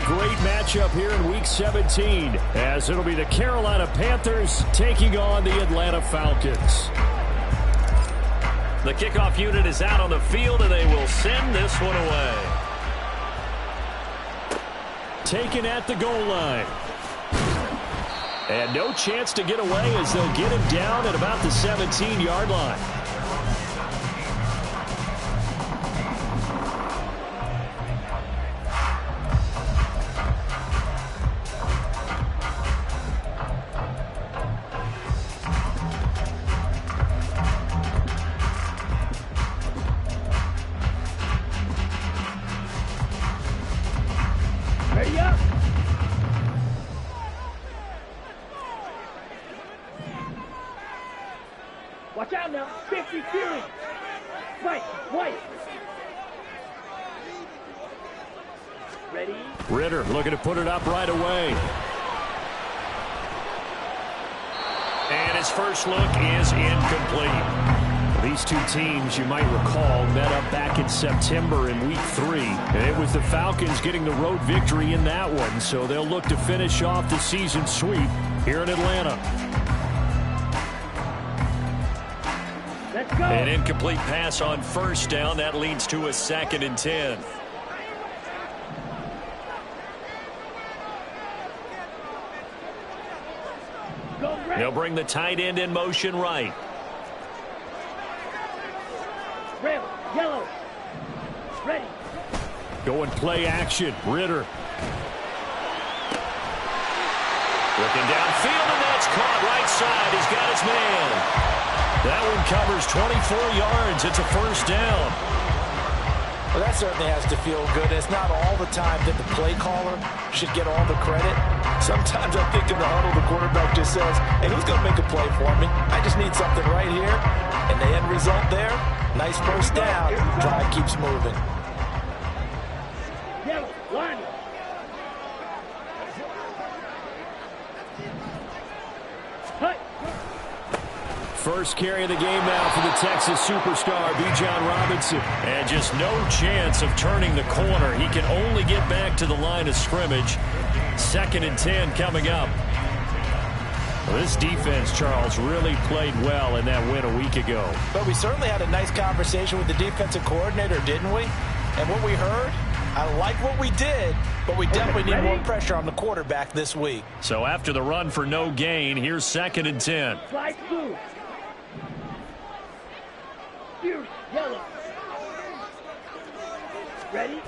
great matchup here in Week 17, as it'll be the Carolina Panthers taking on the Atlanta Falcons. The kickoff unit is out on the field, and they will send this one away. Taken at the goal line. And no chance to get away as they'll get him down at about the 17-yard line. Watch out now. 50 Fury. White. Ready? Ritter looking to put it up right away. And his first look is incomplete. These two teams, you might recall, met up back in September in Week 3. And it was the Falcons getting the road victory in that one, so they'll look to finish off the season sweep here in Atlanta. Let's go. An incomplete pass on first down. That leads to a 2nd and 10. They'll bring the tight end in motion right. Red, yellow. Ready. Going play action. Ritter. Looking downfield, and that's caught right side. He's got his man. That one covers 24 yards. It's a first down. Well, that certainly has to feel good. It's not all the time that the play caller should get all the credit. Sometimes I think in the huddle, the quarterback just says, hey, who's going to make a play for me? I just need something right here. And the end result there, nice first down. Drive keeps moving. Yellow, one. First carry of the game now for the Texas superstar, Bijan Robinson. And just no chance of turning the corner. He can only get back to the line of scrimmage. 2nd and 10 coming up. Well, this defense, Charles, really played well in that win a week ago. But we certainly had a nice conversation with the defensive coordinator, didn't we? And what we heard, I like what we did, but we definitely need more pressure on the quarterback this week. So after the run for no gain, here's 2nd and 10. Slide through. Yellow. Ready?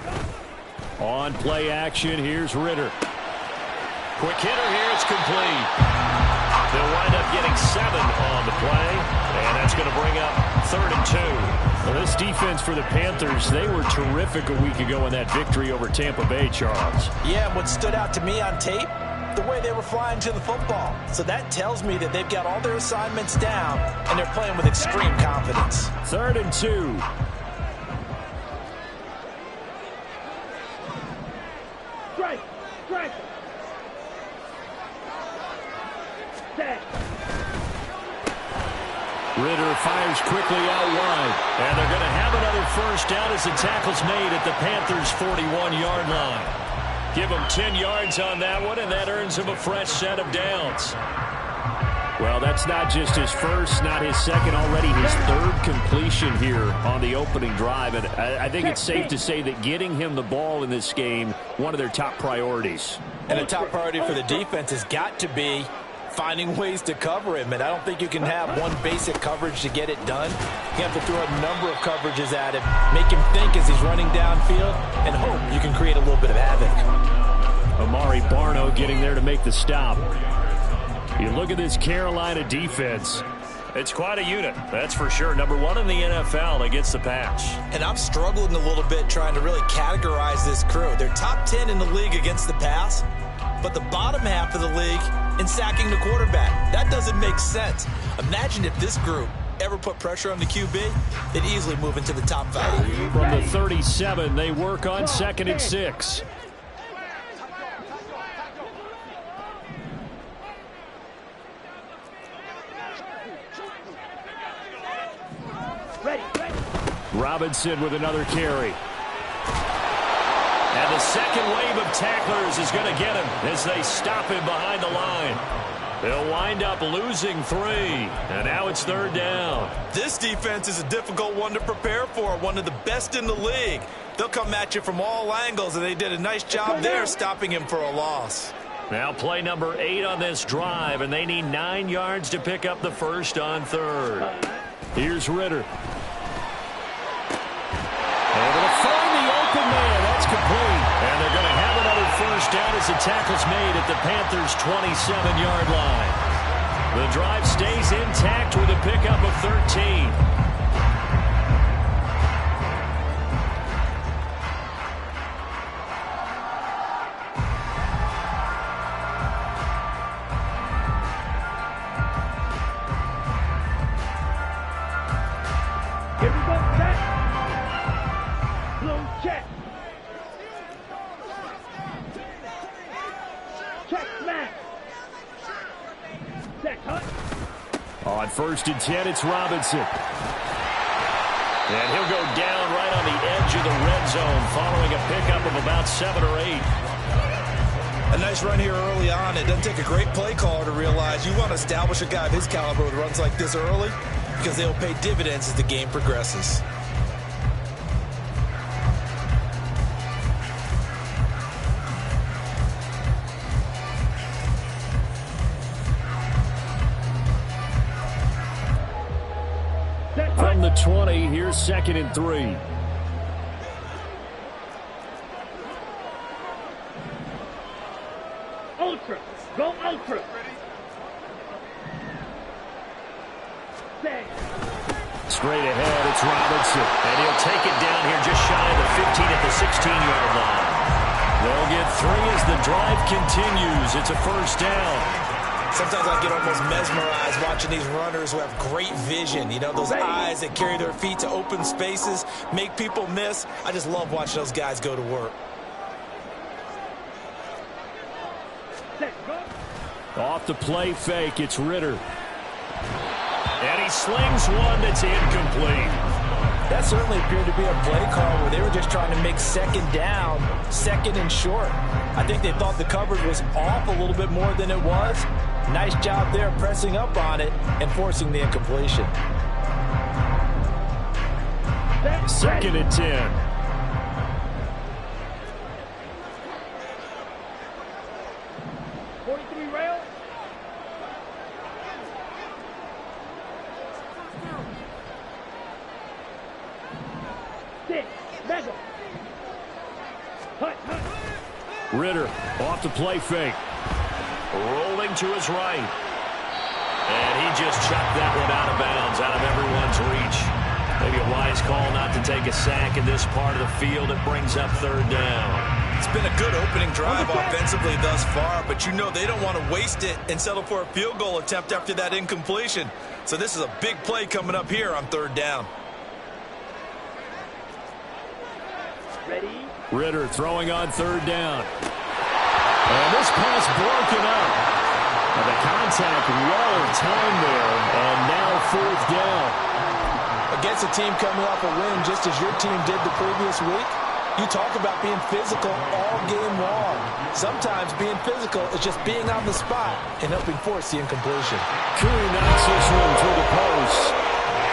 On play action, here's Ritter. Quick hitter here, it's complete. They'll wind up getting 7 on the play, and that's going to bring up 3rd and 2. Well, this defense for the Panthers, they were terrific a week ago in that victory over Tampa Bay, Charles. Yeah, what stood out to me on tape, the way they were flying to the football. So that tells me that they've got all their assignments down, and they're playing with extreme confidence. 3rd and 2. Strike. Set. Ritter fires quickly out wide. And they're going to have another first down as the tackle's made at the Panthers' 41-yard line. Give him 10 yards on that one, and that earns him a fresh set of downs. Well, that's not just his first, not his second, already his 3rd completion here on the opening drive. And I think it's safe to say that getting him the ball in this game, one of their top priorities. And a top priority for the defense has got to be finding ways to cover him. And I don't think you can have one basic coverage to get it done. You have to throw a number of coverages at him, make him think as he's running downfield, and hope you can create a little bit of havoc. Amari Barno getting there to make the stop. You look at this Carolina defense. It's quite a unit, that's for sure. Number 1 in the NFL against the pass. And I'm struggling a little bit trying to really categorize this crew. They're top 10 in the league against the pass, but the bottom half of the league in sacking the quarterback. That doesn't make sense. Imagine if this group ever put pressure on the QB, they'd easily move into the top 5. From the 37, they work on 2nd and 6. Robinson with another carry. And the second wave of tacklers is going to get him as they stop him behind the line. They'll wind up losing 3, and now it's 3rd down. This defense is a difficult one to prepare for, one of the best in the league. They'll come at you from all angles, and they did a nice job there stopping him for a loss. Now play number 8 on this drive, and they need 9 yards to pick up the first on 3rd. Here's Ritter. Able to find the open man. That's complete. And they're going to have another first down as the tackle's made at the Panthers' 27-yard line. The drive stays intact with a pickup of 13. Here we go, set. Blue check. Check, smash. Set, hut. On 1st and 10, it's Robinson. And he'll go down right on the edge of the red zone following a pickup of about 7 or 8. A nice run here early on. It doesn't take a great play caller to realize you want to establish a guy of his caliber with runs like this early because they'll pay dividends as the game progresses. From the 20, here's 2nd and 3. Ultra. Go ultra. Set. Straight ahead, it's Robinson. And he'll take it down here just shy of the 15 at the 16-yard line. They'll get 3 as the drive continues. It's a first down. Sometimes I get almost mesmerized watching these runners who have great vision. You know, those eyes that carry their feet to open spaces, make people miss. I just love watching those guys go to work. Set, go. Off the play fake, it's Ritter. And he slings one that's incomplete. That certainly appeared to be a play call where they were just trying to make 2nd down, 2nd and short. I think they thought the coverage was off a little bit more than it was. Nice job there pressing up on it and forcing the incompletion. 2nd and 10. Rail. Sit. Mega. Hut, hut. Ritter off the play fake. Rolling to his right. And he just chucked that one out of bounds, out of everyone's reach. Maybe a wise call not to take a sack in this part of the field. It brings up 3rd down. It's been a good opening drive offensively thus far, but you know they don't want to waste it and settle for a field goal attempt after that incompletion. So this is a big play coming up here on 3rd down. Ready. Ritter throwing on 3rd down. And this pass broken up. And the contact well timed there, and now 4th down. Against a team coming off a win just as your team did the previous week, you talk about being physical all game long. Sometimes being physical is just being on the spot and helping force the incompletion. Koo knocks this one through the post.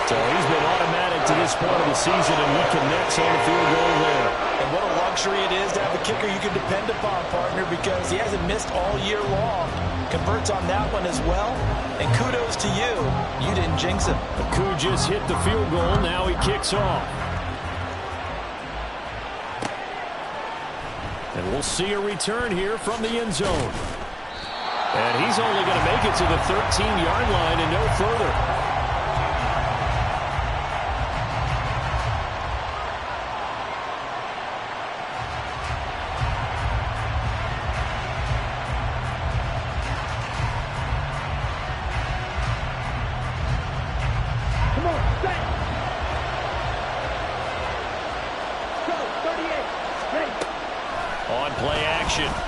So he's been automatic to this point of the season, and he connects on the field goal there. And what a luxury it is to have a kicker you can depend upon, partner, because he hasn't missed all year long. Converts on that one as well. And kudos to you. You didn't jinx him. Koo just hit the field goal. Now he kicks off. And we'll see a return here from the end zone. And he's only going to make it to the 13-yard line and no further.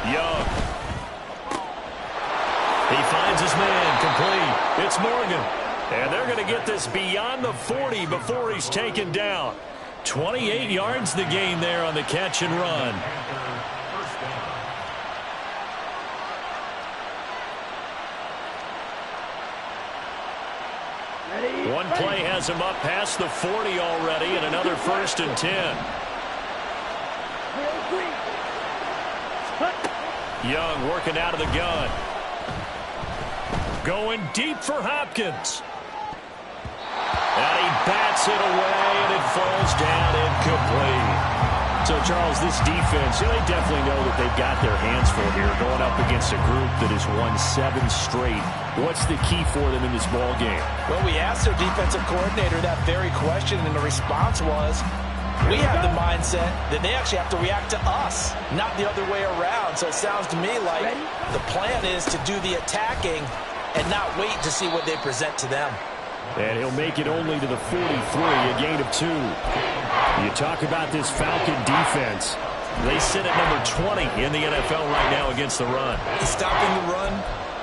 Young. He finds his man complete. It's Morgan. And they're going to get this beyond the 40 before he's taken down. 28 yards the gain there on the catch and run. One play has him up past the 40 already, and another 1st and 10. Young working out of the gun. Going deep for Hopkins. And he bats it away, and it falls down incomplete. So, Charles, this defense, they definitely know that they've got their hands full here, going up against a group that has won 7 straight. What's the key for them in this ball game? Well, we asked their defensive coordinator that very question, and the response was, we have the mindset that they actually have to react to us, not the other way around. So it sounds to me like the plan is to do the attacking and not wait to see what they present to them. And he'll make it only to the 43, a gain of 2. You talk about this Falcon defense. They sit at number 20 in the NFL right now against the run. Stopping the run,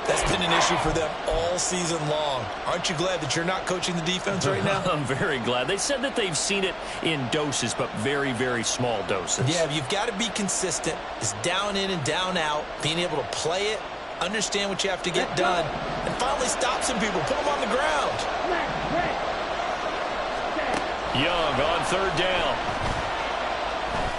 that's been an issue for them all season long. Aren't you glad that you're not coaching the defense right now? I'm very glad. They said that they've seen it in doses, but very, very small doses. Yeah, you've got to be consistent. It's down in and down out, being able to play it, understand what you have to get done, and finally stop some people, put them on the ground. Young on 3rd down.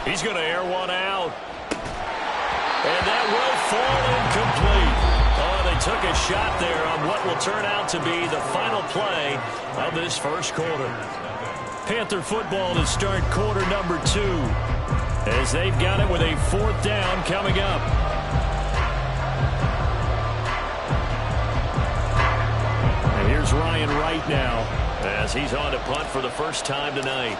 He's going to air one out. And that will fall incomplete. Oh, they took a shot there on what will turn out to be the final play of this first quarter. Panther football to start quarter number 2, as they've got it with a 4th down coming up. And here's Ryan Wright now, as he's on to punt for the first time tonight.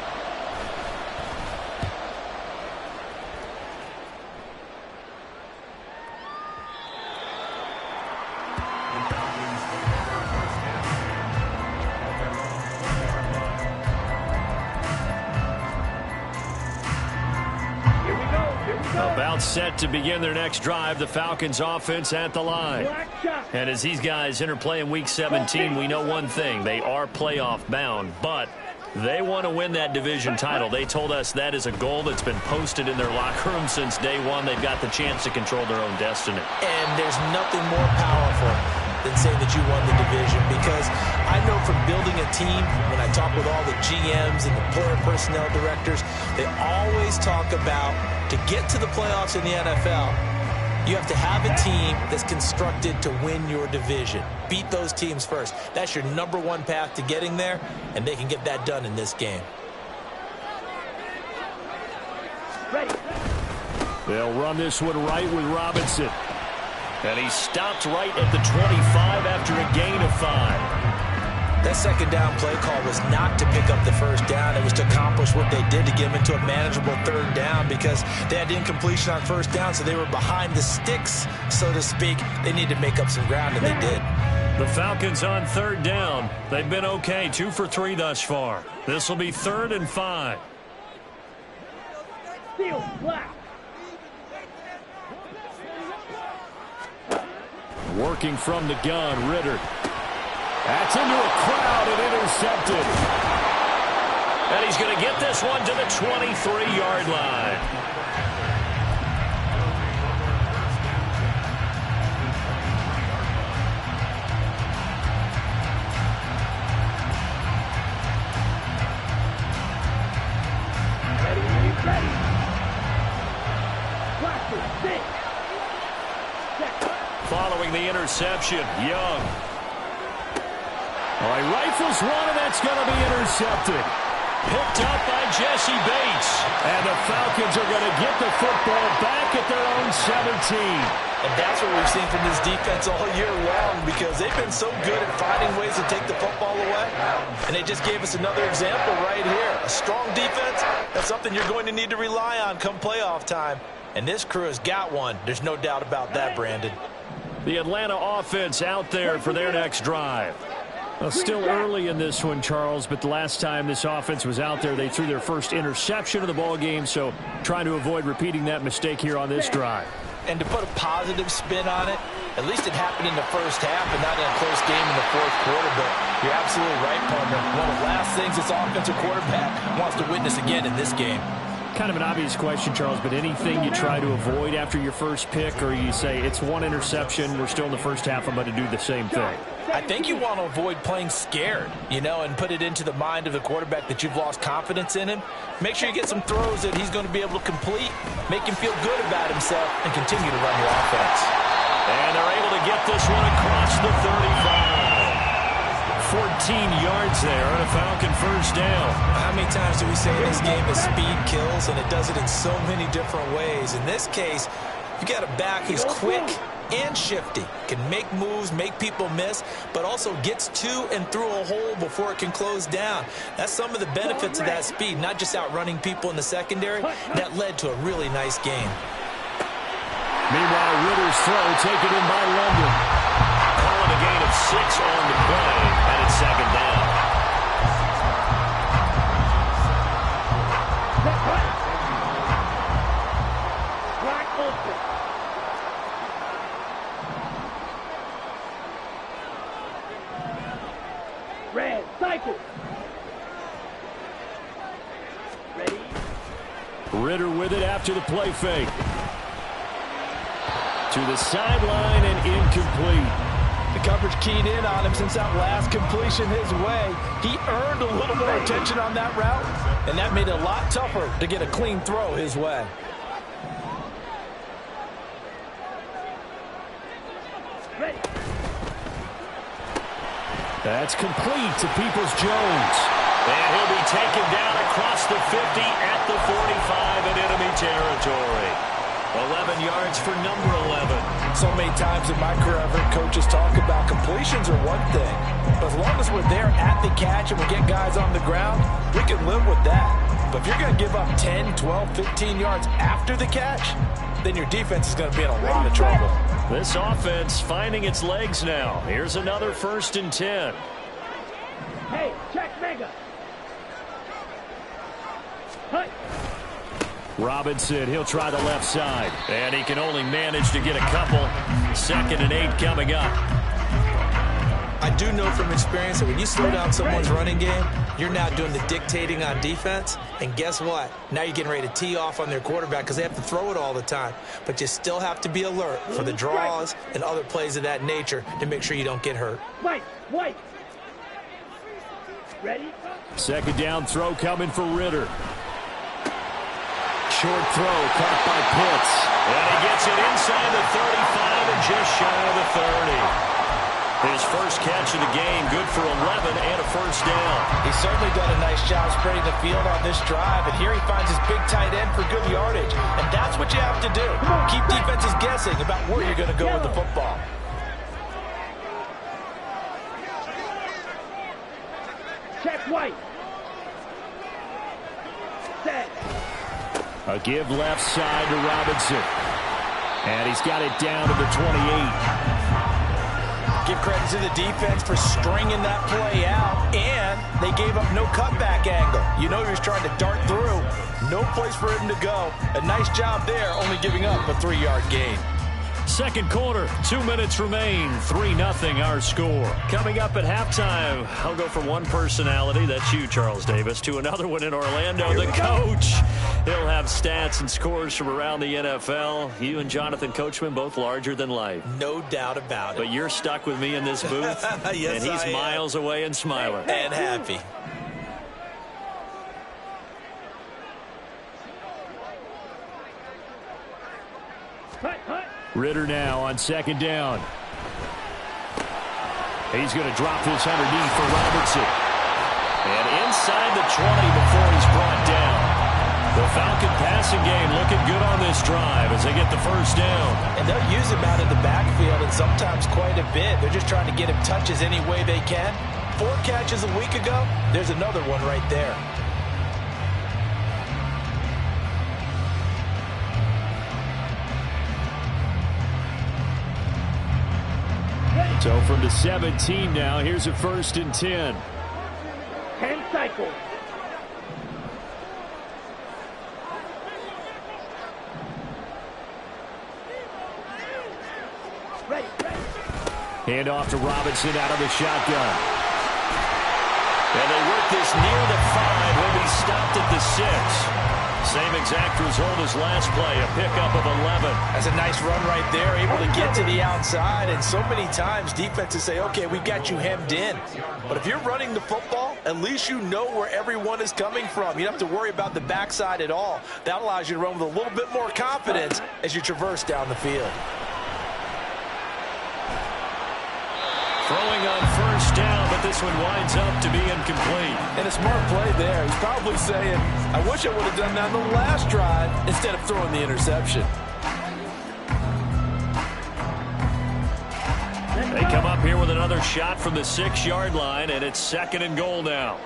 About set to begin their next drive, the Falcons offense at the line. And as these guys interplay in Week 17, we know one thing. They are playoff bound, but they want to win that division title. They told us that is a goal that's been posted in their locker room since day one. They've got the chance to control their own destiny. And there's nothing more powerful than saying that you won the division, because I know from building a team, when I talk with all the GMs and the player personnel directors, they always talk about, to get to the playoffs in the NFL, you have to have a team that's constructed to win your division. Beat those teams first. That's your number 1 path to getting there, and they can get that done in this game. They'll run this one right with Robinson. And he stopped right at the 25 after a gain of 5. That 2nd down play call was not to pick up the 1st down. It was to accomplish what they did, to get them into a manageable 3rd down, because they had incompletion on 1st down, so they were behind the sticks, so to speak. They needed to make up some ground, and they did. The Falcons on 3rd down. They've been okay, 2 for 3 thus far. This will be 3rd and 5. Working from the gun, Ritter. That's into a crowd and intercepted. And he's going to get this one to the 23-yard line. Following the interception, Young. All right, rifles one, and that's going to be intercepted. Picked up by Jesse Bates. And the Falcons are going to get the football back at their own 17. And that's what we've seen from this defense all year long, because they've been so good at finding ways to take the football away. And they just gave us another example right here. A strong defense, that's something you're going to need to rely on come playoff time. And this crew has got one. There's no doubt about that, Brandon. The Atlanta offense out there for their next drive. Well, still early in this one, Charles, but the last time this offense was out there, they threw their first interception of the ball game, so trying to avoid repeating that mistake here on this drive. And to put a positive spin on it, at least it happened in the first half and not in a close game in the fourth quarter. But you're absolutely right, partner. One of the last things this offensive quarterback wants to witness again in this game. Kind of an obvious question, Charles, but anything you try to avoid after your first pick, or you say it's one interception, we're still in the first half, I'm going to do the same thing? I think you want to avoid playing scared, and put it into the mind of the quarterback that you've lost confidence in him. Make sure you get some throws that he's going to be able to complete, make him feel good about himself, and continue to run your offense. And they're able to get this one across the 35. 14 yards there on a Falcon first down. How many times do we say in this game that speed kills, and it does it in so many different ways? In this case, you got a back who's quick and shifty, can make moves, make people miss, but also gets to and through a hole before it can close down. That's some of the benefits of that speed, not just outrunning people in the secondary. That led to a really nice game. Meanwhile, Ritter's throw taken in by London. Calling a gain of 6 on the play, and it's second down. Black open. Red, cycle. Ready? Ritter with it after the play fake. To the sideline and incomplete. The coverage keyed in on him since that last completion his way. He earned a little more attention on that route, and that made it a lot tougher to get a clean throw his way. Ready? That's complete to Peoples-Jones. And he'll be taken down across the 50 at the 45 in enemy territory. 11 yards for number 11. So many times in my career, I've heard coaches talk about completions are one thing. But as long as we're there at the catch and we get guys on the ground, we can live with that. But if you're going to give up 10, 12, 15 yards after the catch, then your defense is going to be in a lot of trouble. This offense finding its legs now. Here's another 1st and 10. Hey, check mega. Hut. Robinson, he'll try the left side. And he can only manage to get a couple. 2nd and 8 coming up. I do know from experience that when you slow down someone's running game, you're now doing the dictating on defense. And guess what? Now you're getting ready to tee off on their quarterback because they have to throw it all the time. But you still have to be alert for the draws and other plays of that nature to make sure you don't get hurt. White. Ready? 2nd down throw coming for Ritter. Short throw caught by Pitts. And he gets it inside the 35 and just shy of the 30. His first catch of the game, good for 11 and a 1st down. He's certainly done a nice job spreading the field on this drive, and here he finds his big tight end for good yardage. And that's what you have to do. Keep defenses guessing about where you're going to go with the football. Check white. Set. A give left side to Robinson. And he's got it down to the 28. Give credit to the defense for stringing that play out, and they gave up no cutback angle. You know he was trying to dart through. No place for him to go. A nice job there, only giving up a 3-yard gain. 2nd quarter, 2 minutes remain. 3-0 our score. Coming up at halftime, I'll go from one personality, that's you, Charles Davis, to another one in Orlando, the coach. He'll have stats and scores from around the NFL. You and Jonathan Coachman, both larger than life. No doubt about it. But you're stuck with me in this booth, yes, and he's miles away and smiling. And happy. Hut. Ritter now on 2nd down. He's going to drop this underneath for Robinson. And inside the 20 before he's brought down. The Falcon passing game looking good on this drive as they get the 1st down. And they'll use him out in the backfield, and sometimes quite a bit. They're just trying to get him touches any way they can. 4 catches a week ago. There's another one right there. So from the 17 now, here's a 1st and 10. 10 cycle. Hand off to Robinson out of the shotgun. And they work this near the 5. He'll be stopped at the 6. Same exact result as last play, a pickup of 11. That's a nice run right there, able to get to the outside. And so many times defenses say, okay, we've got you hemmed in. But if you're running the football, at least you know where everyone is coming from. You don't have to worry about the backside at all. That allows you to run with a little bit more confidence as you traverse down the field. Throwing on first down, but this one winds up to be incomplete. And a smart play there. He's probably saying, I wish I would have done that on the last drive instead of throwing the interception. They come up here with another shot from the 6-yard line, and it's 2nd and goal now.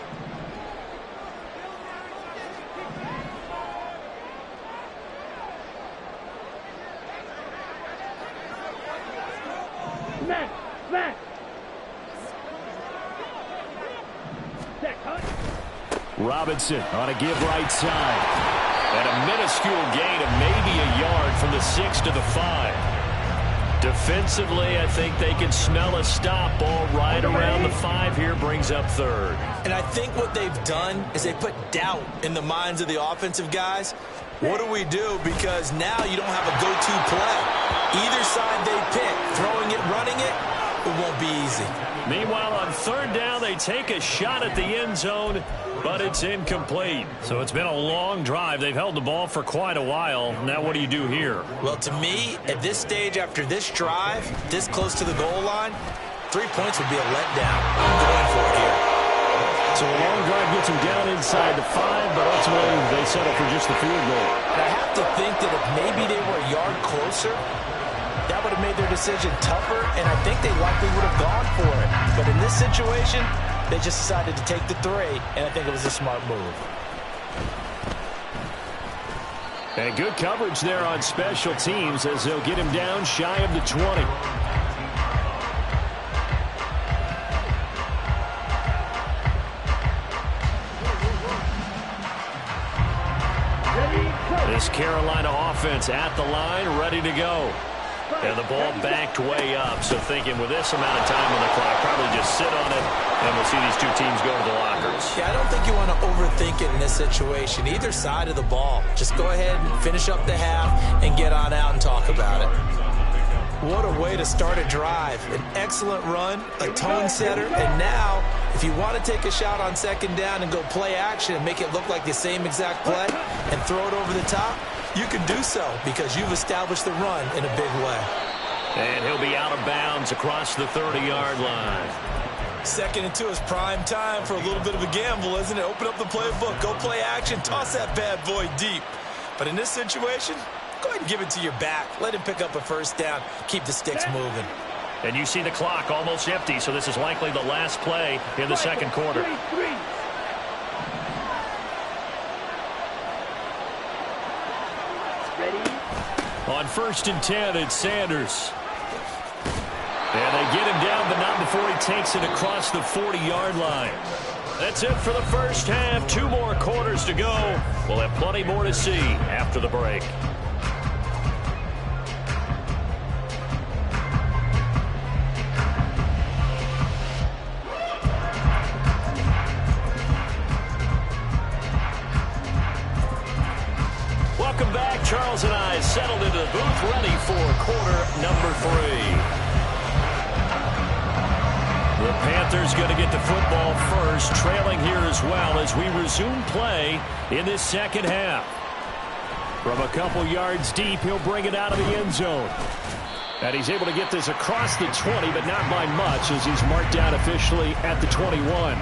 Robinson on a give right side. And a minuscule gain of maybe a yard from the 6 to the 5. Defensively, I think they can smell a stop. Ball right around the 5 here, brings up 3rd. And I think what they've done is they put doubt in the minds of the offensive guys. What do we do? Because now you don't have a go-to play. Either side they pick, throwing it, running it, it won't be easy. Meanwhile, on 3rd down, they take a shot at the end zone, but it's incomplete. So it's been a long drive. They've held the ball for quite a while. Now what do you do here? Well, to me, at this stage after this drive, this close to the goal line, 3 points would be a letdown. I'm going for it here. So a long drive gets them down inside the 5, but ultimately they settle for just the field goal. And I have to think that if maybe they were a yard closer, that would have made their decision tougher, and I think they likely would have gone for it. But in this situation, they just decided to take the 3, and I think it was a smart move. And good coverage there on special teams as they'll get him down shy of the 20. This Carolina offense at the line, ready to go. And the ball backed way up, so thinking with this amount of time on the clock, probably just sit on it, and we'll see these two teams go to the lockers. Yeah, I don't think you want to overthink it in this situation. Either side of the ball. Just go ahead and finish up the half and get on out and talk about it. What a way to start a drive. An excellent run, a tone setter, and now, if you want to take a shot on 2nd down and go play action and make it look like the same exact play and throw it over the top, you can do so because you've established the run in a big way. And he'll be out of bounds across the 30-yard line. 2nd and 2 is prime time for a little bit of a gamble, isn't it? Open up the playbook, go play action, toss that bad boy deep. But in this situation, go ahead and give it to your back. Let him pick up a 1st down. Keep the sticks moving. And you see the clock almost empty, so this is likely the last play in the 2nd quarter. On 1st and 10, it's Sanders. And they get him down, but not before he takes it across the 40-yard line. That's it for the first half. 2 more quarters to go. We'll have plenty more to see after the break. Welcome back. Charles and I settled into the booth, ready for quarter number 3. The Panthers going to get the football first, trailing here as well as we resume play in this 2nd half. From a couple yards deep, he'll bring it out of the end zone. And he's able to get this across the 20, but not by much as he's marked down officially at the 21.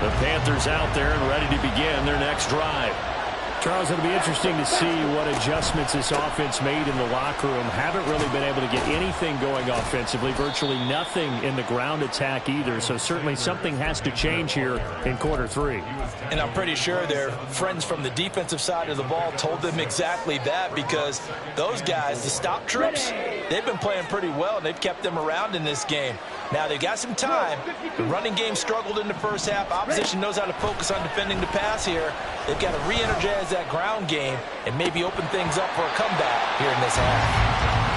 The Panthers out there and ready to begin their next drive. Charles, it'll be interesting to see what adjustments this offense made in the locker room. Haven't really been able to get anything going offensively, virtually nothing in the ground attack either. So certainly something has to change here in quarter 3. And I'm pretty sure their friends from the defensive side of the ball told them exactly that, because those guys, the stop troops, they've been playing pretty well, and they've kept them around in this game. Now they've got some time. The running game struggled in the first half. Opposition knows how to focus on defending the pass here. They've got to re-energize that ground game and maybe open things up for a comeback here in this half.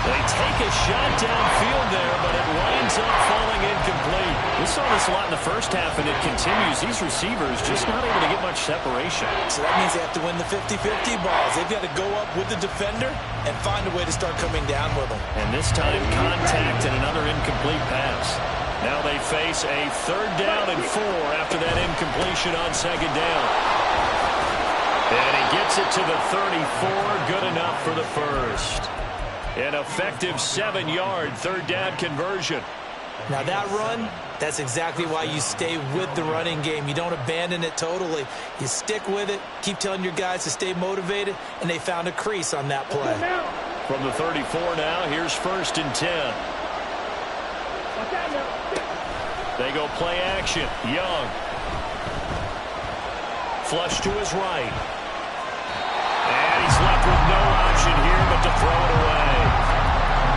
They take a shot downfield there, but it winds up falling incomplete. We saw this a lot in the first half, and it continues. These receivers just not able to get much separation. So that means they have to win the 50-50 balls. They've got to go up with the defender and find a way to start coming down with them. And this time, contact and another incomplete pass. Now they face a 3rd down and 4 after that incompletion on 2nd down. And he gets it to the 34, good enough for the first. An effective 7-yard 3rd down conversion. Now that run, that's exactly why you stay with the running game. You don't abandon it totally. You stick with it, keep telling your guys to stay motivated, and they found a crease on that play. From the 34 now, here's 1st and 10. They go play action. Young. Flush to his right. And he's left with no option here but to throw it away.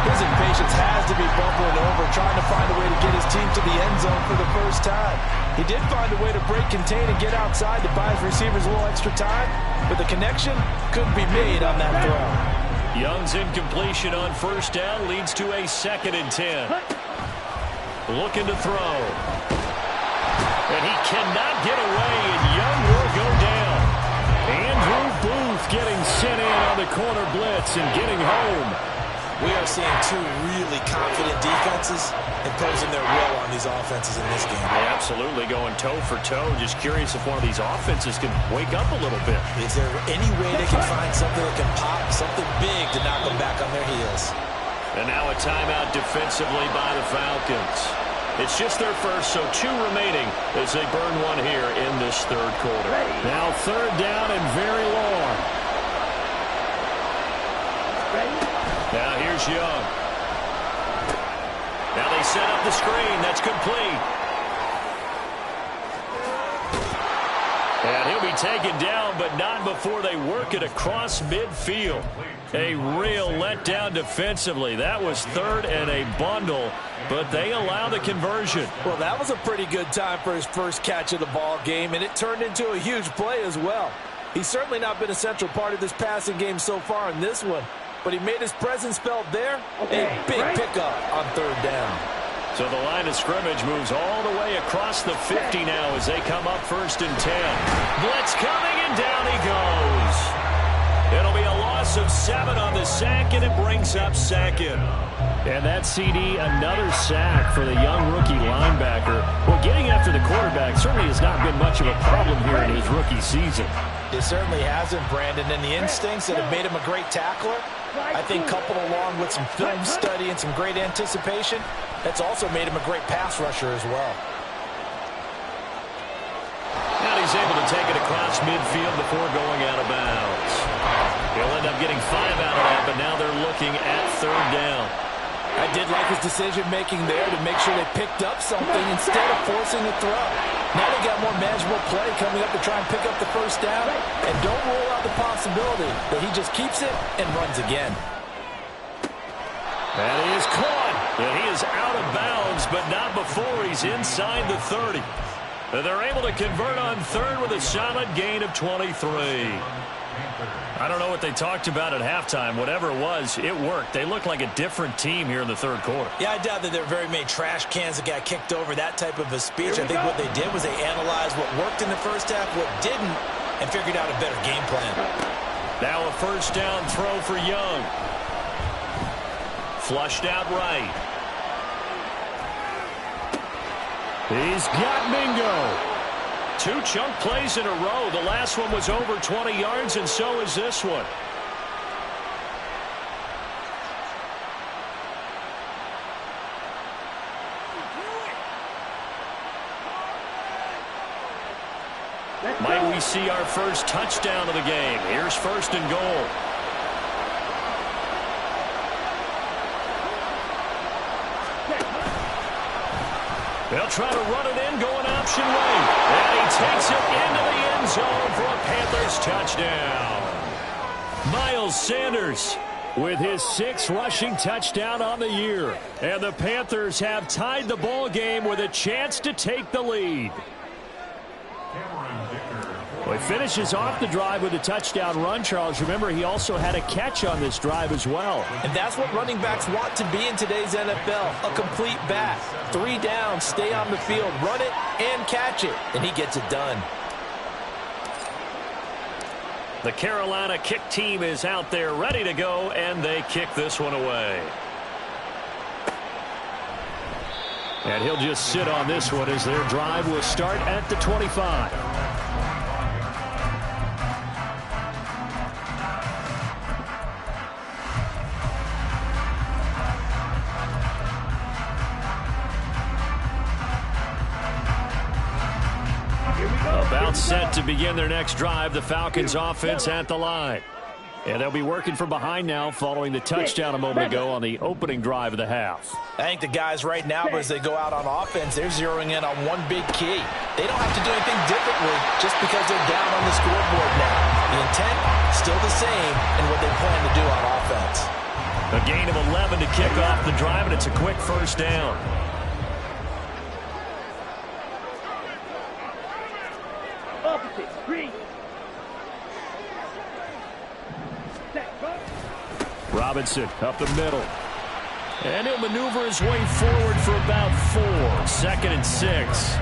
His impatience has to be bubbling over, trying to find a way to get his team to the end zone for the first time. He did find a way to break, contain, and get outside to buy his receivers a little extra time, but the connection couldn't be made on that throw. Young's incompletion on 1st down leads to a 2nd and 10. Looking to throw. And he cannot get away, and Young will go down. Andrew Booth getting sent in on the corner blitz and getting home. We are seeing two really confident defenses imposing their will on these offenses in this game. Yeah, absolutely, going toe for toe. Just curious if one of these offenses can wake up a little bit. Is there any way they can find something that can pop, something big to knock them back on their heels? And now a timeout defensively by the Falcons. It's just their first, so 2 remaining as they burn one here in this 3rd quarter. Now 3rd down and very long. Now here's Young. Now they set up the screen. That's complete. And he'll be taken down, but not before they work it across midfield. A real letdown defensively. That was 3rd and a bundle, but they allow the conversion. Well, that was a pretty good time for his first catch of the ball game, and it turned into a huge play as well. He's certainly not been a central part of this passing game so far in this one, but he made his presence felt there. A big pickup on 3rd down. So the line of scrimmage moves all the way across the 50 now as they come up 1st and 10. Blitz coming, and down he goes. It'll be a loss of 7 on the sack, and it brings up 2nd. And that CD, another sack for the young rookie linebacker. Well, getting after the quarterback certainly has not been much of a problem here in his rookie season. It certainly hasn't, Brandon, and the instincts that have made him a great tackler, I think coupled along with some film study and some great anticipation, that's also made him a great pass rusher as well. And he's able to take it across midfield before going out of bounds. He'll end up getting 5 out of that, but now they're looking at 3rd down. I did like his decision-making there to make sure they picked up something instead of forcing a throw. Now they got more manageable play coming up to try and pick up the 1st down, and don't rule out the possibility that he just keeps it and runs again. And he is caught. And he is out of bounds, but not before he's inside the 30. And they're able to convert on 3rd with a solid gain of 23. I don't know what they talked about at halftime. Whatever it was, it worked. They look like a different team here in the 3rd quarter. Yeah, I doubt that there were very many trash cans that got kicked over, that type of a speech. I think what they did was they analyzed what worked in the first half, what didn't, and figured out a better game plan. Now a 1st down throw for Young. Flushed out right. He's got Mingo. 2 chunk plays in a row. The last one was over 20 yards, and so is this one. Might we see our first touchdown of the game? Here's 1st and goal. They'll try to run it in, going option right. And he takes it into the end zone for a Panthers touchdown. Miles Sanders with his 6th rushing touchdown on the year. And the Panthers have tied the ball game with a chance to take the lead. Well, he finishes off the drive with a touchdown run, Charles. Remember, he also had a catch on this drive as well. And that's what running backs want to be in today's NFL, a complete back. 3 downs, stay on the field, run it, and catch it. And he gets it done. The Carolina kick team is out there ready to go, and they kick this one away. And he'll just sit on this one as their drive will start at the 25. About set to begin their next drive. The Falcons offense at the line. And they'll be working from behind now following the touchdown a moment ago on the opening drive of the half. I think the guys right now, as they go out on offense, they're zeroing in on one big key. They don't have to do anything differently just because they're down on the scoreboard now. The intent, still the same, and what they plan to do on offense. A gain of 11 to kick off the drive, and it's a quick first down. Opposite, 3. Robinson up the middle. And he'll maneuver his way forward for about 4. 2nd and 6.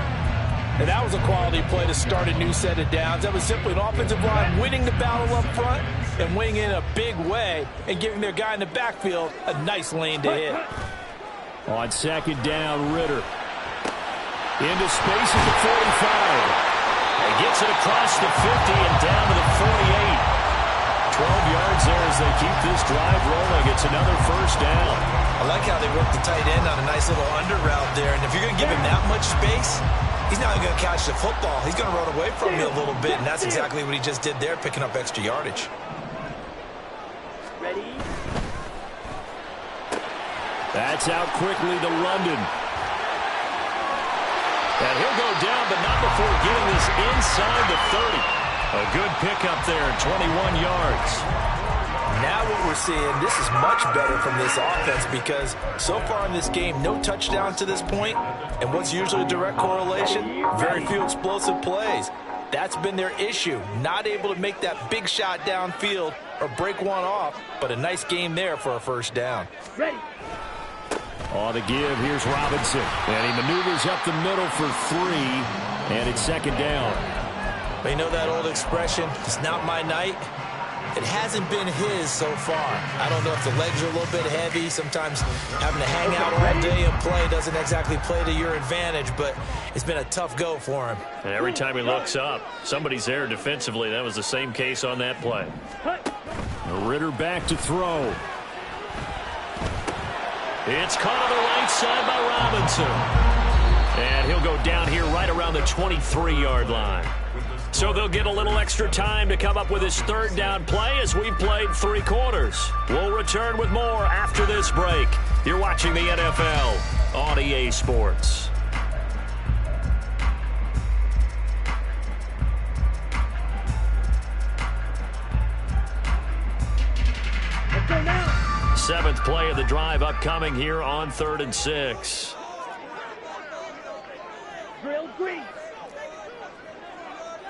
And that was a quality play to start a new set of downs. That was simply an offensive line winning the battle up front and winning in a big way and giving their guy in the backfield a nice lane to hit. On 2nd down, Ritter. Into space at the 45. He gets it across the 50 and down to the 48. 12 yards there as they keep this drive rolling. It's another first down. I like how they work the tight end on a nice little under route there. And if you're going to give him that much space, he's not going to catch the football. He's going to run away from you a little bit, and that's exactly what he just did there, picking up extra yardage. Ready? That's out quickly to London. And he'll go down, but not before getting this inside the 30. A good pickup there, 21 yards. Now what we're seeing, this is much better from this offense because so far in this game, no touchdown to this point, and what's usually a direct correlation? Very few explosive plays. That's been their issue, not able to make that big shot downfield or break one off, but a nice game there for a first down. Ready? On the give, here's Robinson. And he maneuvers up the middle for 3, and it's 2nd down. But you know that old expression, it's not my night? It hasn't been his so far. I don't know if the legs are a little bit heavy. Sometimes having to hang out all day and play doesn't exactly play to your advantage, but it's been a tough go for him. And every time he looks up, somebody's there defensively. That was the same case on that play. Ritter back to throw. It's caught on the right side by Robinson. And he'll go down here right around the 23-yard line. So they'll get a little extra time to come up with his 3rd down play as we played 3 quarters. We'll return with more after this break. You're watching the NFL on EA Sports. Let's go now. 7th play of the drive upcoming here on 3rd and 6. Drill green.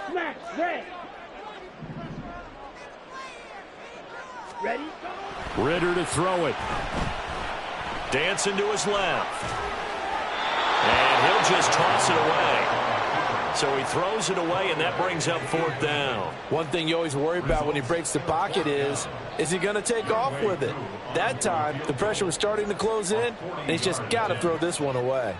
Smash red. Ready? Ritter to throw it. Dancing to his left. And he'll just toss it away. So he throws it away, and that brings up 4th down. One thing you always worry about when he breaks the pocket is he going to take off with it? That time, the pressure was starting to close in, and he's just got to throw this one away.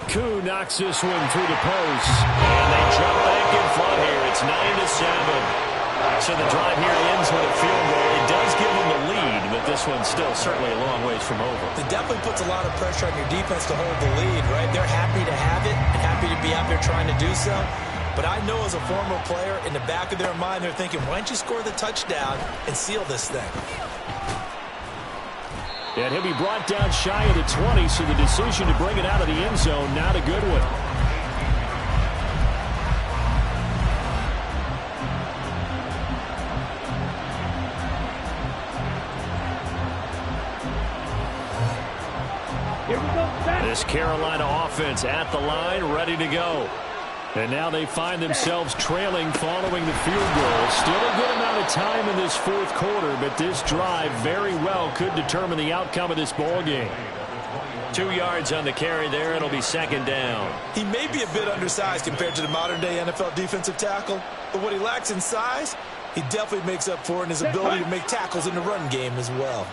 Koo knocks this one through the post. And they jump back in front here. It's 9-7. So the drive here ends with a field goal. It does give them the lead, but this one's still certainly a long ways from over. It definitely puts a lot of pressure on your defense to hold the lead, right? They're happy to have it and happy to be out there trying to do so. But I know as a former player, in the back of their mind, they're thinking, why don't you score the touchdown and seal this thing? And he'll be brought down shy of the 20, so the decision to bring it out of the end zone, not a good one. This Carolina offense at the line, ready to go. And now they find themselves trailing following the field goal. Still a good amount of time in this fourth quarter, but this drive very well could determine the outcome of this ball game. 2 yards on the carry there. It'll be second down. He may be a bit undersized compared to the modern-day NFL defensive tackle, but what he lacks in size, he definitely makes up for in his ability to make tackles in the run game as well.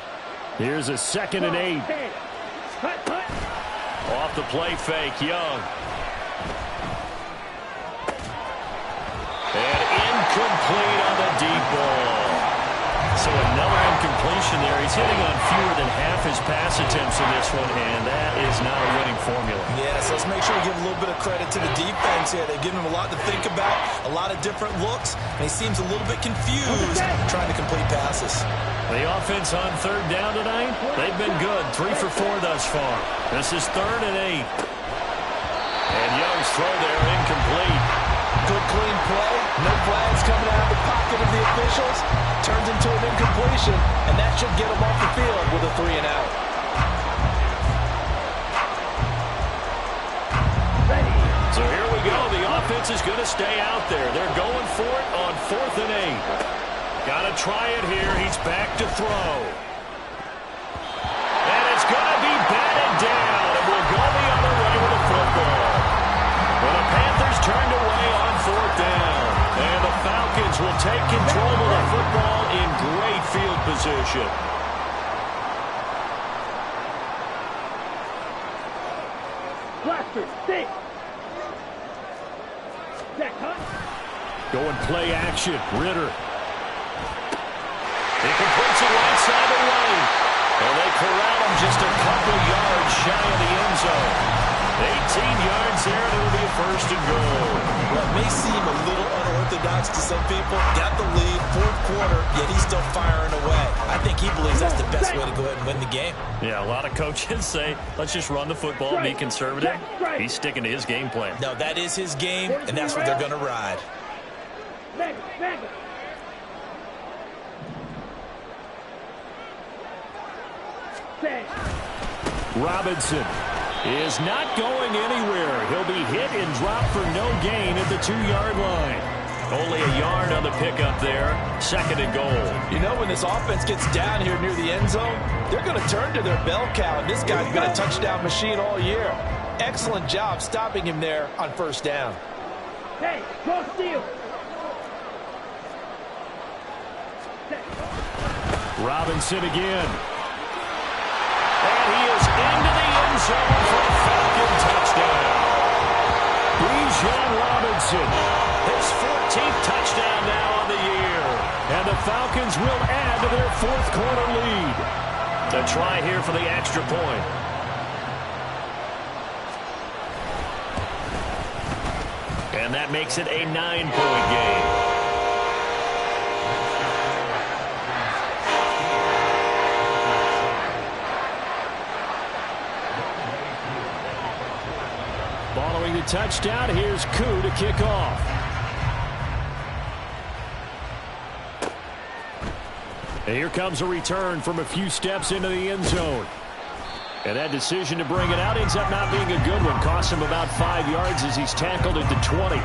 Here's a 2nd and 8. Off the play fake, Young. And incomplete on the deep ball. So another incompletion there. He's hitting on fewer than half his pass attempts in this one, and that is not a winning formula. Yes, let's make sure we give a little bit of credit to the defense here. They've given him a lot to think about, a lot of different looks, and he seems a little bit confused trying to complete passes. The offense on 3rd down tonight, they've been good. 3 for 4 thus far. This is 3rd and 8. And Young's throw there incomplete. Good clean play. No flags coming out of the pocket of the officials. Turns into an incompletion, and that should get them off the field with a 3 and out. So here we go. The offense is going to stay out there. They're going for it on 4th and 8. Got to try it here. He's back to throw. And it's going to be batted down. And we'll go the other way with the football. Well, the Panthers turned away on 4th down. And the Falcons will take control of the football in great field position. Blaster, stay. Going play action. Ritter. He completes it right side of the lane. And they corral him just a couple yards shy of the end zone. 18 yards there, and it'll be a 1st and goal. Well, it may seem a little unorthodox to some people. Got the lead, 4th quarter, yet he's still firing away. I think he believes that's the best way to go ahead and win the game. Yeah, a lot of coaches say, let's just run the football, be conservative. He's sticking to his game plan. No, that is his game, and that's what they're going to ride. Robinson is not going anywhere. He'll be hit and dropped for no gain at the 2-yard line. Only a yard on the pickup there. 2nd and goal. You know, when this offense gets down here near the end zone, they're going to turn to their bell cow, and this guy's been a touchdown machine all year. Excellent job stopping him there on 1st down. Hey, go steal. Robinson again. And he is into the end zone for a Falcon touchdown. Bijan Robinson. His 14th touchdown now on the year. And the Falcons will add to their 4th quarter lead. The try here for the extra point. And that makes it a 9-point game. Following the touchdown, here's Koo to kick off. And here comes a return from a few steps into the end zone. And that decision to bring it out ends up not being a good one. Costs him about 5 yards as he's tackled at the 20.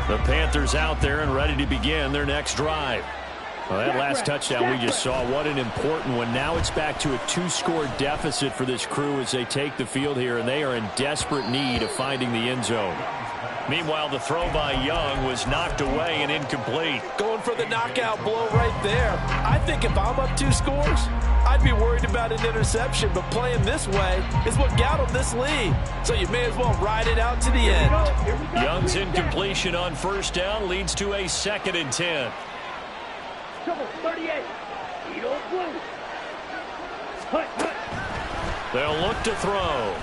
The Panthers out there and ready to begin their next drive. Well, that last touchdown we just saw, what an important one. Now it's back to a 2-score deficit for this crew as they take the field here, and they are in desperate need of finding the end zone. Meanwhile, the throw by Young was knocked away and incomplete. Going for the knockout blow right there. I think if I'm up 2 scores, I'd be worried about an interception, but playing this way is what got them this lead. So you may as well ride it out to the end. Young's incompletion on 1st down leads to a 2nd and 10. 38. They'll look to throw.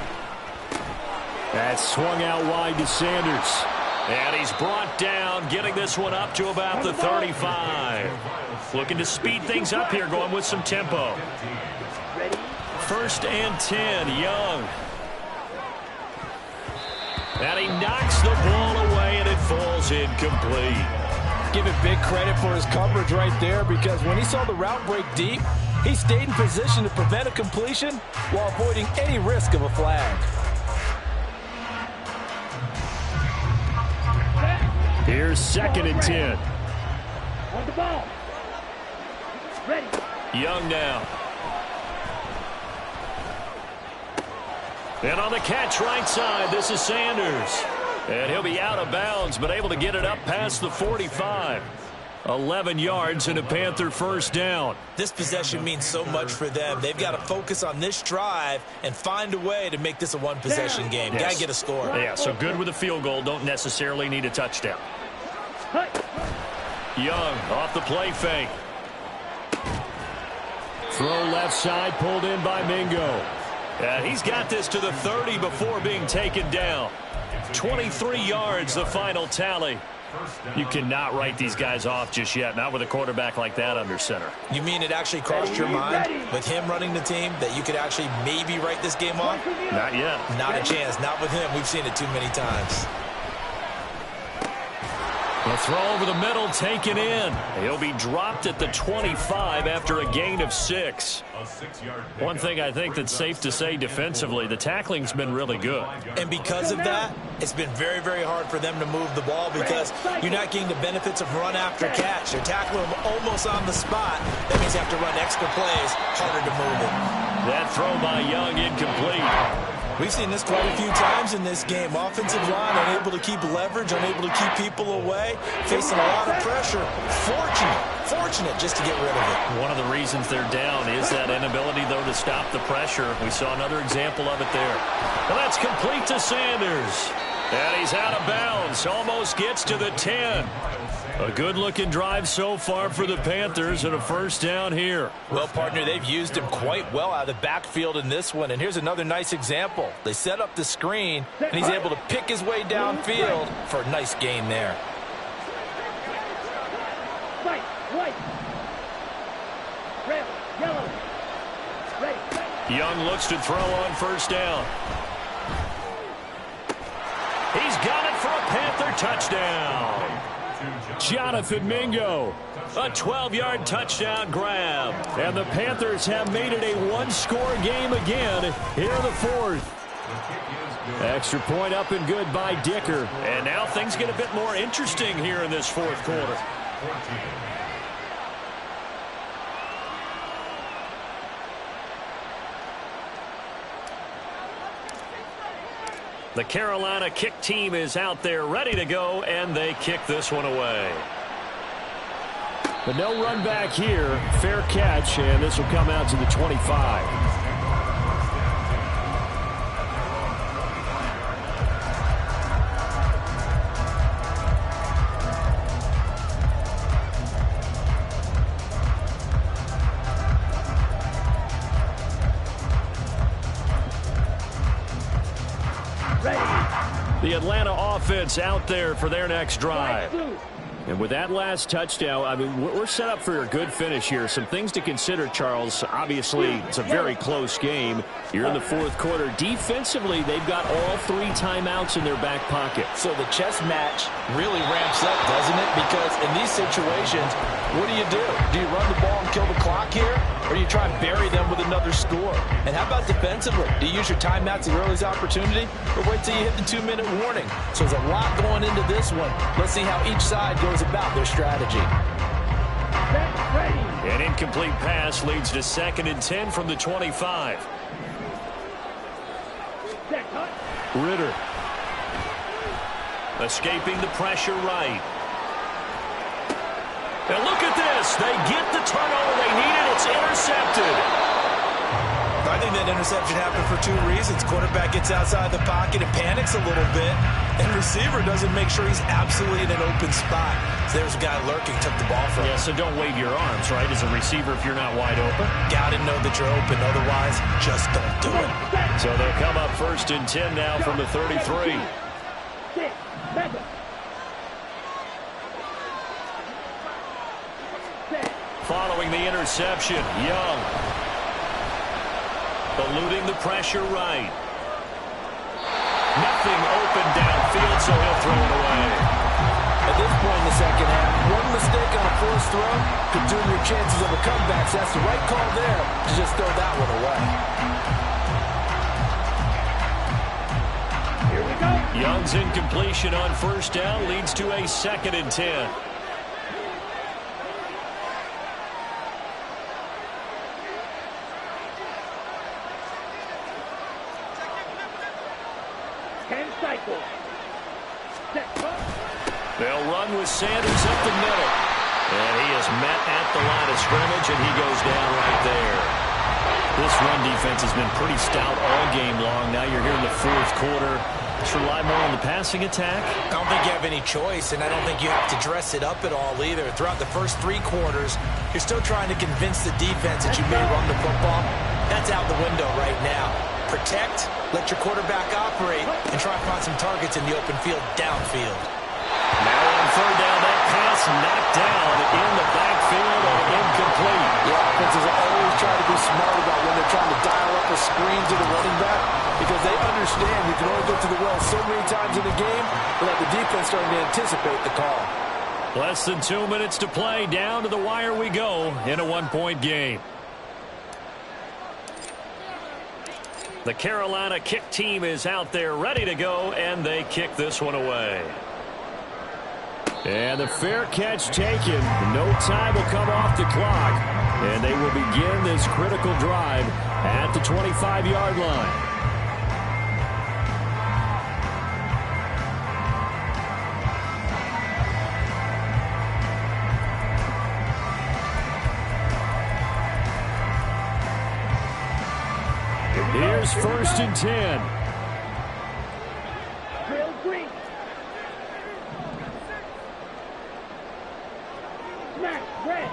That swung out wide to Sanders. And he's brought down, getting this one up to about the 35. Looking to speed things up here, going with some tempo. Ready, 1st and 10. Young. And he knocks the ball away, and it falls incomplete. Give it big credit for his coverage right there, because when he saw the route break deep, he stayed in position to prevent a completion while avoiding any risk of a flag. Here's 2nd and 10. On the ball. Ready. Young now. And on the catch right side, this is Sanders. And he'll be out of bounds, but able to get it up past the 45. 11 yards and a Panther 1st down. This possession means so much for them. They've got to focus on this drive and find a way to make this a one-possession game. Yes. Got to get a score. Yeah, so good with a field goal. Don't necessarily need a touchdown. Young off the play fake. Throw left side, pulled in by Mingo. And he's got this to the 30 before being taken down. 23 yards, the final tally. You cannot write these guys off just yet, not with a quarterback like that under center. You mean it actually crossed your mind with him running the team that you could actually maybe write this game off? Not yet. Not a chance. Not with him. We've seen it too many times. The throw over the middle, taken in. He'll be dropped at the 25 after a gain of 6. One thing I think that's safe to say defensively, the tackling's been really good. And because of that, it's been very, very hard for them to move the ball because you're not getting the benefits of run after catch. They're tackling them almost on the spot. That means you have to run extra plays, harder to move it. That throw by Young incomplete. We've seen this quite a few times in this game. Offensive line unable to keep leverage, unable to keep people away, facing a lot of pressure. Fortunate just to get rid of it. One of the reasons they're down is that inability, though, to stop the pressure. We saw another example of it there. And that's complete to Sanders. And he's out of bounds. Almost gets to the 10. A good-looking drive so far for the Panthers and a 1st down here. Well, partner, they've used him quite well out of the backfield in this one. And here's another nice example. They set up the screen, and he's able to pick his way downfield for a nice gain there. White. Red. Yellow. Ready. Young looks to throw on 1st down. He's got it for a Panther touchdown. Jonathan Mingo, a 12-yard touchdown grab. And the Panthers have made it a one-score game again here in the 4th. Extra point up and good by Dicker. And now things get a bit more interesting here in this 4th quarter. The Carolina kick team is out there ready to go, and they kick this one away. But no run back here. Fair catch, and this will come out to the 25. The Atlanta offense out there for their next drive. And with that last touchdown, I mean, we're set up for a good finish here. Some things to consider, Charles. Obviously, it's a very close game. You're in the 4th quarter. Defensively, they've got all 3 timeouts in their back pocket. So the chess match really ramps up, doesn't it? Because in these situations, what do? Do you run the ball and kill the clock here? Or do you try and bury them with another score? And how about defensively? Do you use your timeouts at earliest opportunity? Or wait till you hit the 2-minute warning? So there's a lot going into this one. Let's see how each side goes about their strategy. An incomplete pass leads to 2nd and 10 from the 25. Ritter. Escaping the pressure right. Now look at this. They get the turnover they needed. It's intercepted. I think that interception happened for 2 reasons. Quarterback gets outside the pocket and panics a little bit, and receiver doesn't make sure he's absolutely in an open spot. So there's a guy lurking, took the ball from him. Yeah, so don't wave your arms, right, as a receiver if you're not wide open. Got to know that you're open. Otherwise, just don't do it. So they'll come up 1st and 10 now from the 33. Following the interception, Young. eluding the pressure right. Nothing open downfield, so he'll throw it away. At this point in the second half, one mistake on a forced throw could doom your chances of a comeback. So that's the right call there to just throw that one away. Here we go. Young's incompletion on first down leads to a 2nd and 10. They'll run with Sanders up the middle. And he is met at the line of scrimmage, and he goes down right there. This run defense has been pretty stout all game long. Now you're here in the 4th quarter. Let's rely more on the passing attack. I don't think you have any choice, and I don't think you have to dress it up at all either. Throughout the first 3 quarters, you're still trying to convince the defense that you may run the football. That's out the window right now. Protect, let your quarterback operate, and try to find some targets in the open field downfield. Now on 3rd down, that pass knocked down in the backfield and incomplete. Yeah, offenses always try to be smart about when they're trying to dial up a screen to the running back because they understand you can only go to the well so many times in the game without the defense starting to anticipate the call. Less than 2 minutes to play. Down to the wire we go in a 1-point game. The Carolina kick team is out there ready to go, and they kick this one away. And the fair catch taken. No time will come off the clock. And they will begin this critical drive at the 25-yard line. Here's 1st and 10. Drill green. Smack red.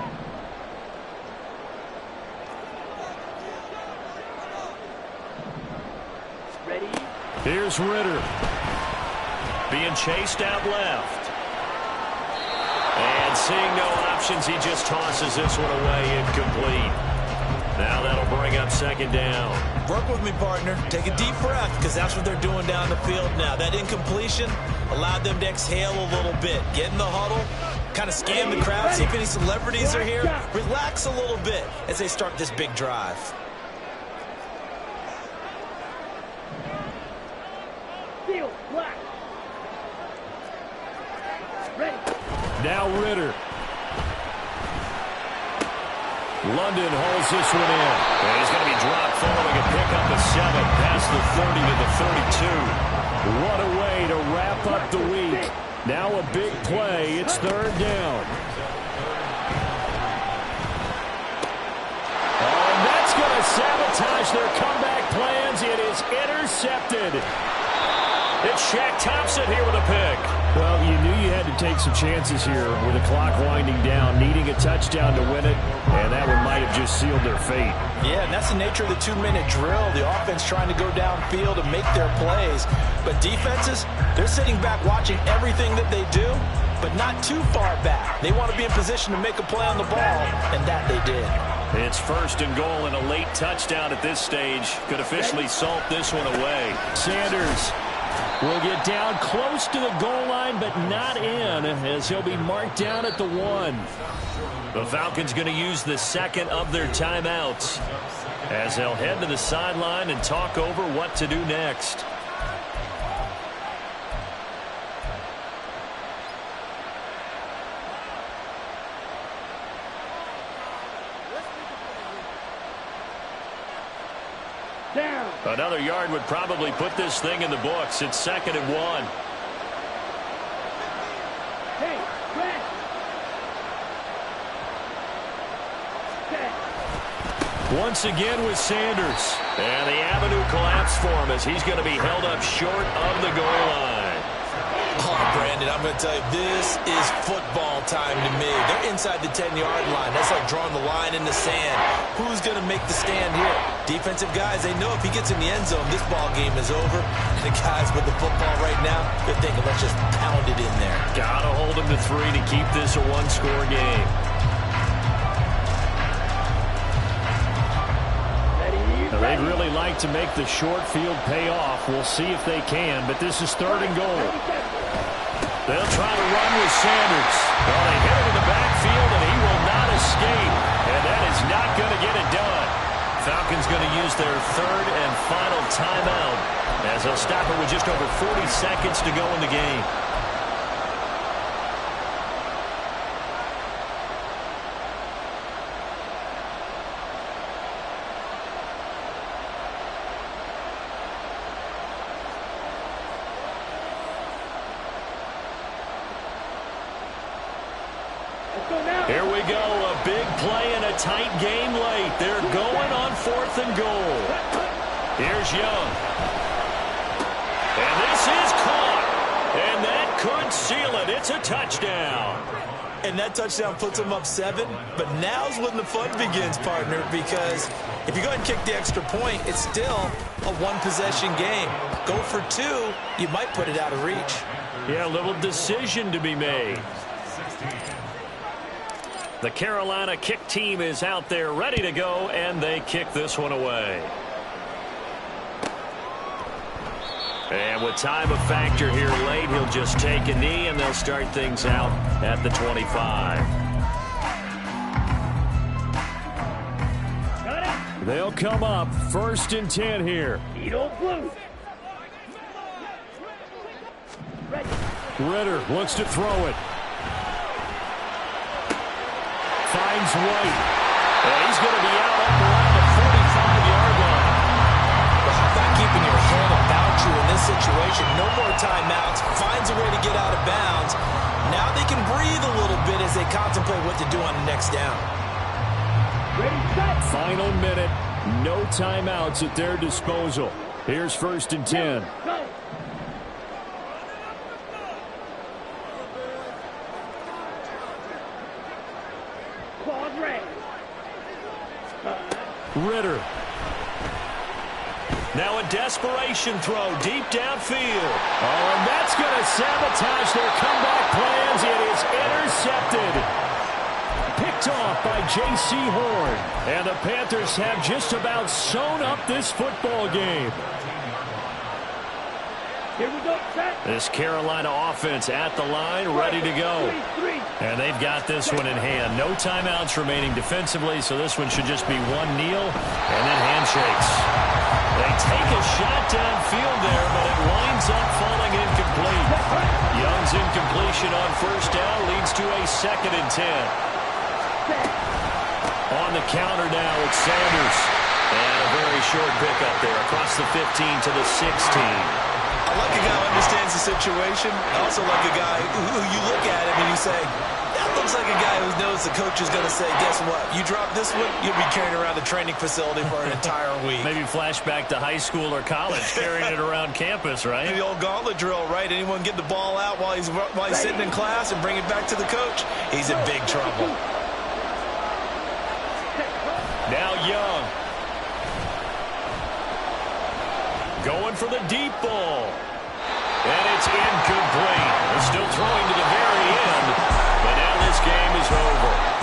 Ready? Here's Ritter. Being chased out left. And seeing no options, he just tosses this one away incomplete. Now that'll bring up 2nd down. Work with me, partner. Take a deep breath, because that's what they're doing down the field now. That incompletion allowed them to exhale a little bit. Get in the huddle, kind of scan the crowd, see if any celebrities are here. Relax a little bit as they start this big drive. Field black. Ready. Now Ritter. London holds this one in. And he's going to be dropped following a pickup of 7 past the 30 to the 32. What a way to wrap up the week. Now a big play. It's 3rd down. Oh, and that's going to sabotage their comeback plans. It is intercepted. It's Shaq Thompson here with a pick. Well, you knew you had to take some chances here with the clock winding down, needing a touchdown to win it, and that one might have just sealed their fate. Yeah, and that's the nature of the 2-minute drill. The offense trying to go downfield and make their plays. But defenses, they're sitting back watching everything that they do, but not too far back. They want to be in position to make a play on the ball, and that they did. It's 1st and goal and a late touchdown at this stage. Could officially salt this one away. Sanders will get down close to the goal line, but not in, as he'll be marked down at the 1. The Falcons going to use the 2nd of their timeouts as they'll head to the sideline and talk over what to do next. Down. Another yard would probably put this thing in the books. It's 2nd and 1. Hey, red. Set. Once again with Sanders. And the avenue collapsed for him as he's going to be held up short of the goal line. Oh, Brandon, I'm going to tell you, this is football time to me. They're inside the 10-yard line. That's like drawing the line in the sand. Who's going to make the stand here? Defensive guys, they know if he gets in the end zone, this ball game is over. And the guys with the football right now, they're thinking, let's just pound it in there. Got to hold him to 3 to keep this a one-score game. Ready. They They'd really like to make the short field pay off. We'll see if they can, but this is 3rd and goal. They'll try to run with Sanders. Well, they hit him in the backfield, and he will not escape. And that is not going to get it done. Falcons going to use their 3rd and final timeout as they'll stop it with just over 40 seconds to go in the game. Here we go, a big play in a tight game late. They're going on 4th and goal. Here's Young. And this is caught. And that could seal it. It's a touchdown. And that touchdown puts them up 7. But now's when the fun begins, partner, because if you go ahead and kick the extra point, it's still a one-possession game. Go for 2, you might put it out of reach. Yeah, a little decision to be made. The Carolina kick team is out there ready to go, and they kick this one away. And with time a factor here late, he'll just take a knee, and they'll start things out at the 25. They'll come up 1st and 10 here. Ritter looks to throw it. Finds White. And he's going to be out up around the 45-yard line. Well, how about keeping your head about you in this situation? No more timeouts. Finds a way to get out of bounds. Now they can breathe a little bit as they contemplate what to do on the next down. Final minute. No timeouts at their disposal. Here's 1st and 10. Ritter. Now a desperation throw deep downfield. Oh, and that's going to sabotage their comeback plans. It is intercepted. Picked off by J.C. Horn. And the Panthers have just about sewn up this football game. Here we go, set. This Carolina offense at the line, ready to go. And they've got this one in hand. No timeouts remaining defensively, so this one should just be one kneel and then handshakes. They take a shot downfield there, but it winds up falling incomplete. Young's incompletion on 1st down leads to a 2nd and 10. On the counter now, it's Sanders. And a very short pickup there across the 15 to the 16. I like a guy who understands the situation. I also like a guy who you look at him and you say, that looks like a guy who knows the coach is going to say, guess what? You drop this one, you'll be carrying around the training facility for an entire week. Maybe flashback to high school or college, carrying it around campus, right? The old gauntlet drill, right? Anyone get the ball out while he's sitting in class and bring it back to the coach? He's in big trouble. Now Young. Going for the deep ball.